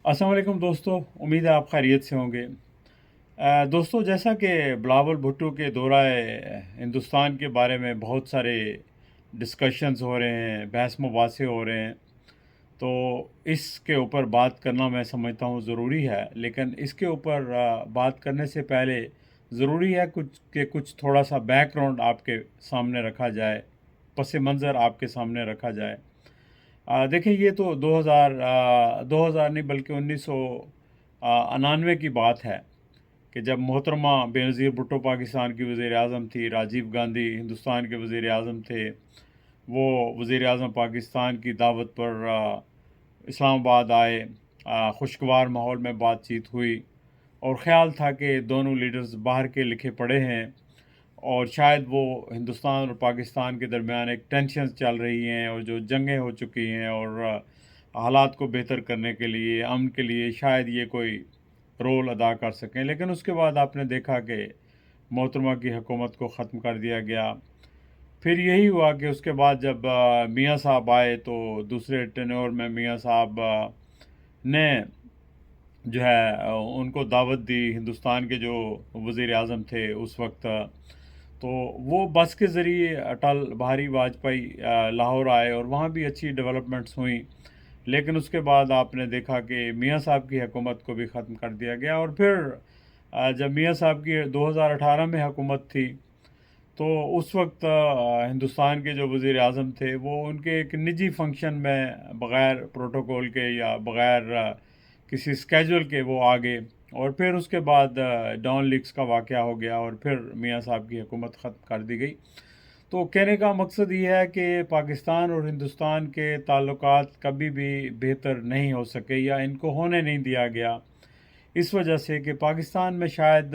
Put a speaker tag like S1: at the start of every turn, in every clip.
S1: अस्सलाम वालेकुम दोस्तों, उम्मीद है आप खैरियत से होंगे। दोस्तों, जैसा कि बिलावल भुट्टो के दौराए हिंदुस्तान के बारे में बहुत सारे डिस्कशंस हो रहे हैं, बहस मुबासे हो रहे हैं, तो इसके ऊपर बात करना मैं समझता हूँ ज़रूरी है। लेकिन इसके ऊपर बात करने से पहले ज़रूरी है कुछ थोड़ा सा बैकग्राउंड आपके सामने रखा जाए, पस मंज़र आपके सामने रखा जाए। देखिए, ये तो 2000 नहीं बल्कि 1999 की बात है कि जब मोहतरमा बेनज़ीर भुट्टो पाकिस्तान की वज़ीर आज़म थी, राजीव गांधी हिंदुस्तान के वज़ीर आज़म थे। वो वज़ीर आज़म पाकिस्तान की दावत पर इस्लामाबाद आए। खुशगवार माहौल में बातचीत हुई और ख़्याल था कि दोनों लीडर्स बाहर के लिखे पढ़े हैं और शायद वो हिंदुस्तान और पाकिस्तान के दरमियान एक टेंशन चल रही हैं और जो जंगें हो चुकी हैं और हालात को बेहतर करने के लिए, अमन के लिए शायद ये कोई रोल अदा कर सकें। लेकिन उसके बाद आपने देखा कि मोहतरमा की हुकूमत को ख़त्म कर दिया गया। फिर यही हुआ कि उसके बाद जब मियाँ साहब आए तो दूसरे टेन्योर में मियाँ साहब ने जो है उनको दावत दी। हिंदुस्तान के जो वज़ीर आज़म थे उस वक्त, तो वो बस के ज़रिए अटल बिहारी वाजपेयी लाहौर आए और वहाँ भी अच्छी डेवलपमेंट्स हुई। लेकिन उसके बाद आपने देखा कि मियाँ साहब की हुकूमत को भी ख़त्म कर दिया गया और फिर जब मियाँ साहब की 2018 में हुकूमत थी तो उस वक्त हिंदुस्तान के जो वज़ीर आज़म थे वो उनके एक निजी फंक्शन में बग़ैर प्रोटोकॉल के या बग़ैर किसी स्केजूल के वो आ गए और फिर उसके बाद डॉन लीक्स का वाक़या हो गया और फिर मियाँ साहब की हुकूमत ख़त्म कर दी गई। तो कहने का मकसद ये है कि पाकिस्तान और हिंदुस्तान के ताल्लुकात कभी भी बेहतर नहीं हो सके या इनको होने नहीं दिया गया, इस वजह से कि पाकिस्तान में शायद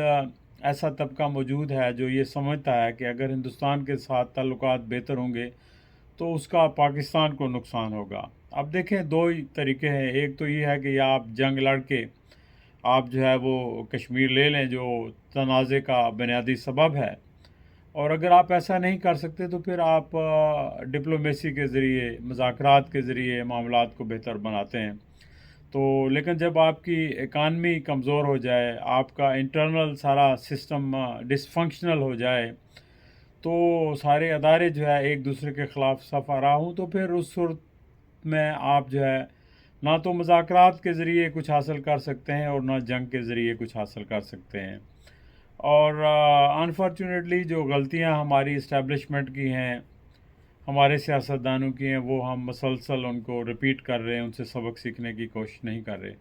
S1: ऐसा तबका मौजूद है जो ये समझता है कि अगर हिंदुस्तान के साथ ताल्लुकात बेहतर होंगे तो उसका पाकिस्तान को नुकसान होगा। अब देखें, दो ही तरीके हैं। एक तो ये है कि या आप जंग लड़ के आप जो है वो कश्मीर ले लें जो तनाज़े का बुनियादी सबब है, और अगर आप ऐसा नहीं कर सकते तो फिर आप डिप्लोमेसी के ज़रिए, मुज़ाकरात के ज़रिए मामलात को बेहतर बनाते हैं। तो लेकिन जब आपकी इकानमी कमज़ोर हो जाए, आपका इंटरनल सारा सिस्टम डिसफंक्शनल हो जाए, तो सारे अदारे जो है एक दूसरे के ख़िलाफ़ सफ़ा रहा हूँ, तो फिर उस सूरत में आप जो है ना तो मुज़ाकरात के ज़रिए कुछ हासिल कर सकते हैं और ना जंग के ज़रिए कुछ हासिल कर सकते हैं। और अनफॉर्चुनेटली जो गलतियाँ हमारी इस्टेब्लिशमेंट की हैं, हमारे सियासतदानों की हैं, वो हम मसलसल उनको रिपीट कर रहे हैं, उनसे सबक सीखने की कोशिश नहीं कर रहे।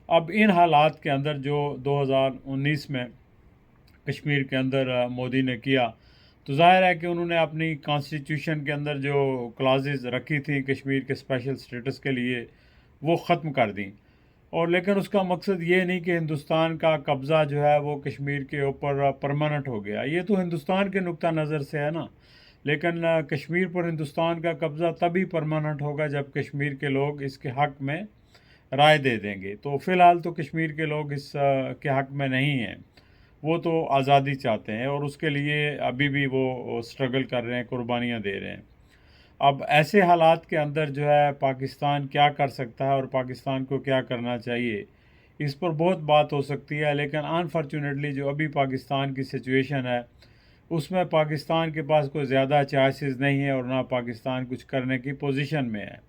S1: अब इन हालात के अंदर जो 2019 में कश्मीर के अंदर मोदी ने किया, तो ज़ाहिर है कि उन्होंने अपनी कॉन्स्टिट्यूशन के अंदर जो क्लाजेज़ रखी थी कश्मीर के स्पेशल स्टेटस के लिए, वो ख़त्म कर दी। और लेकिन उसका मकसद ये नहीं कि हिंदुस्तान का कब्ज़ा जो है वो कश्मीर के ऊपर परमानेंट हो गया। ये तो हिंदुस्तान के नुक्ता नज़र से है ना। लेकिन कश्मीर पर हिंदुस्तान का कब्ज़ा तभी परमानेंट होगा जब कश्मीर के लोग इसके हक़ में राय दे देंगे। तो फ़िलहाल तो कश्मीर के लोग इस के हक़ में नहीं हैं। वो तो आज़ादी चाहते हैं और उसके लिए अभी भी वो स्ट्रगल कर रहे हैं, कुर्बानियाँ दे रहे हैं। अब ऐसे हालात के अंदर जो है पाकिस्तान क्या कर सकता है और पाकिस्तान को क्या करना चाहिए, इस पर बहुत बात हो सकती है। लेकिन अनफॉर्चुनेटली जो अभी पाकिस्तान की सिचुएशन है उसमें पाकिस्तान के पास कोई ज़्यादा चांसेस नहीं है और ना पाकिस्तान कुछ करने की पोजीशन में है।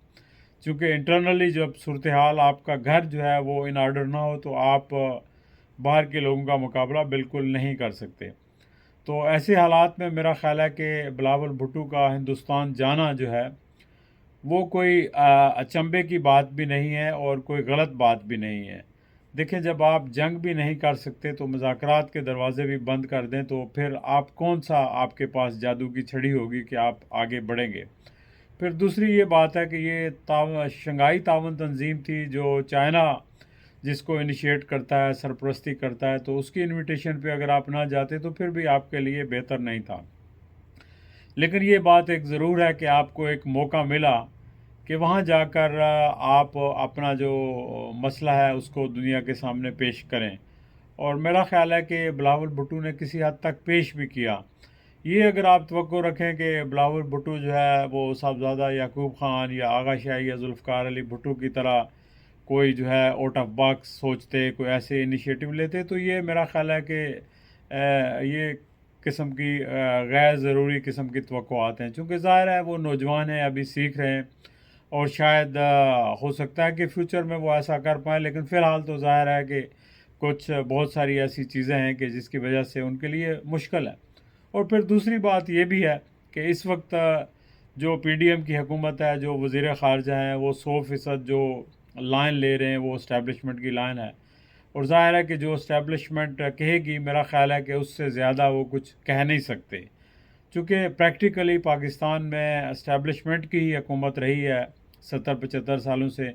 S1: क्योंकि इंटरनली जब सूरत हाल आपका घर जो है वो इन ऑर्डर ना हो तो आप बाहर के लोगों का मुकाबला बिल्कुल नहीं कर सकते। तो ऐसे हालात में मेरा ख़्याल है कि बिलावल भुट्टो का हिंदुस्तान जाना जो है वो कोई अचंभे की बात भी नहीं है और कोई गलत बात भी नहीं है। देखिए, जब आप जंग भी नहीं कर सकते तो मुज़ाकरात के दरवाज़े भी बंद कर दें तो फिर आप कौन सा आपके पास जादू की छड़ी होगी कि आप आगे बढ़ेंगे। फिर दूसरी ये बात है कि ये शंघाई ताउन तंजीम थी जो चाइना जिसको इनिशिएट करता है, सरपरस्ती करता है, तो उसकी इनविटेशन पे अगर आप ना जाते तो फिर भी आपके लिए बेहतर नहीं था। लेकिन ये बात एक ज़रूर है कि आपको एक मौका मिला कि वहाँ जाकर आप अपना जो मसला है उसको दुनिया के सामने पेश करें। और मेरा ख़्याल है कि बिलावल भुट्टो ने किसी हद तक पेश भी किया। ये अगर आप तवक्को रखें कि बिलावल भुट्टो जो है वो साहबज़ादा याकूब ख़ान या आगा शाह या ज़ुल्फ़िकार अली भुट्टो की तरह کوئی جو ہے آؤٹ آف باکس سوچتے، کوئی ایسے انیشیٹو لیتے، تو یہ میرا خیال ہے کہ یہ قسم کی غیر ضروری قسم کی توقعات ہیں، چونکہ ظاہر ہے وہ نوجوان ہیں، ابھی سیکھ رہے ہیں، اور شاید ہو سکتا ہے کہ فیوچر میں وہ ایسا کر پائیں، لیکن فی الحال تو ظاہر ہے کہ کچھ بہت ساری ایسی چیزیں ہیں کہ جس کی وجہ سے ان کے لیے مشکل ہے۔ اور پھر دوسری بات یہ بھی ہے کہ اس وقت جو پی ڈی ایم کی حکومت ہے، جو وزیر خارجہ ہیں، وہ 100% جو لائن لے رہے ہیں وہ اسٹیبلشمنٹ کی لائن ہے، اور ظاہر ہے کہ جو اسٹیبلشمنٹ کہے گی میرا خیال ہے کہ اس سے زیادہ وہ کچھ کہہ نہیں سکتے، چونکہ پریکٹیکلی پاکستان میں اسٹیبلشمنٹ کی ہی حکومت رہی ہے 70-75 سالوں سے،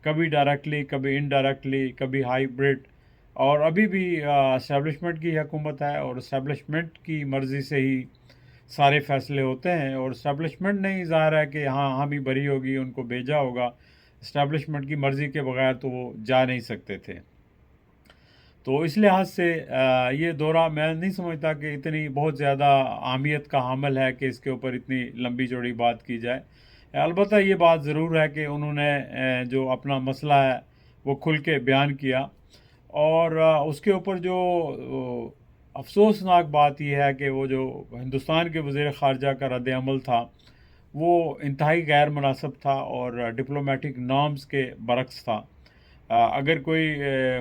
S1: کبھی ڈائریکٹلی، کبھی انڈائریکٹلی، کبھی ہائیبرڈ، اور ابھی بھی اسٹیبلشمنٹ کی حکومت ہے، اور اسٹیبلشمنٹ کی مرضی سے ہی سارے فیصلے ہوتے ہیں، اور اسٹیبلشمنٹ نہیں ظاہر ہے کہ ہاں ہم ہی بری ہوگی، ان کو بھیجا ہوگا، اسٹیبلشمنٹ کی مرضی کے بغیر تو وہ جا نہیں سکتے تھے۔ تو اس لحاظ سے یہ دورہ میں نہیں سمجھتا کہ اتنی بہت زیادہ اہمیت کا حامل ہے کہ اس کے اوپر اتنی لمبی چوڑی بات کی جائے۔ البتہ یہ بات ضرور ہے کہ انہوں نے جو اپنا مسئلہ ہے وہ کھل کے بیان کیا، اور اس کے اوپر جو افسوسناک بات یہ ہے کہ وہ جو ہندوستان کے وزیر خارجہ کا رد عمل تھا وہ انتہائی غیر مناسب تھا، اور ڈپلومیٹک نارمز کے برعکس تھا۔ اگر کوئی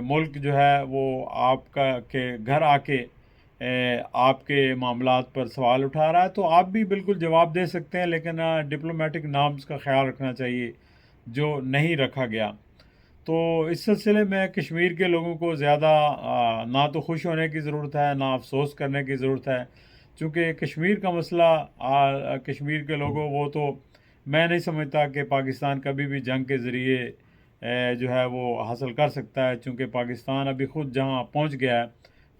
S1: ملک جو ہے وہ آپ کا کے گھر آ کے آپ کے معاملات پر سوال اٹھا رہا ہے تو آپ بھی بالکل جواب دے سکتے ہیں، لیکن ڈپلومیٹک نارمز کا خیال رکھنا چاہیے جو نہیں رکھا گیا۔ تو اس سلسلے میں کشمیر کے لوگوں کو زیادہ نہ تو خوش ہونے کی ضرورت ہے، نہ افسوس کرنے کی ضرورت ہے، چونکہ کشمیر کا مسئلہ کشمیر کے لوگوں، وہ تو میں نہیں سمجھتا کہ پاکستان کبھی بھی جنگ کے ذریعے جو ہے وہ حاصل کر سکتا ہے، چونکہ پاکستان ابھی خود جہاں پہنچ گیا ہے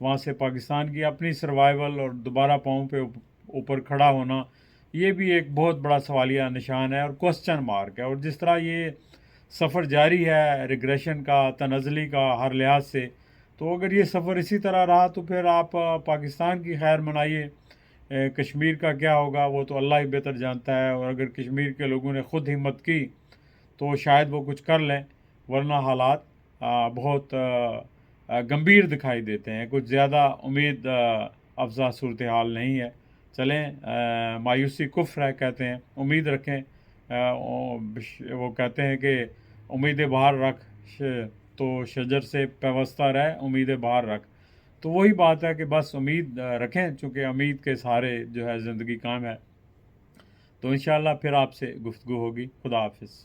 S1: وہاں سے پاکستان کی اپنی سروائیول اور دوبارہ پاؤں پہ اوپر کھڑا ہونا، یہ بھی ایک بہت بڑا سوالیہ نشان ہے اور کوسچن مارک ہے۔ اور جس طرح یہ سفر جاری ہے ریگریشن کا، تنزلی کا، ہر لحاظ سے، تو اگر یہ سفر اسی طرح رہا تو پھر آپ پاکستان کی خیر منائیے، کشمیر کا کیا ہوگا وہ تو اللہ ہی بہتر جانتا ہے، اور اگر کشمیر کے لوگوں نے خود ہمت کی تو شاید وہ کچھ کر لیں، ورنہ حالات بہت گمبھیر دکھائی دیتے ہیں، کچھ زیادہ امید افزا صورتحال نہیں ہے۔ چلیں، مایوسی کفر ہے کہتے ہیں، امید رکھیں۔ وہ کہتے ہیں کہ امید باہر رکھ تو شجر سے پیوستہ رہ، امید باہر رکھ، تو وہی بات ہے کہ بس امید رکھیں، چونکہ امید کے سہارے جو ہے زندگی کام ہے۔ تو انشاءاللہ پھر آپ سے گفتگو ہوگی۔ خدا حافظ۔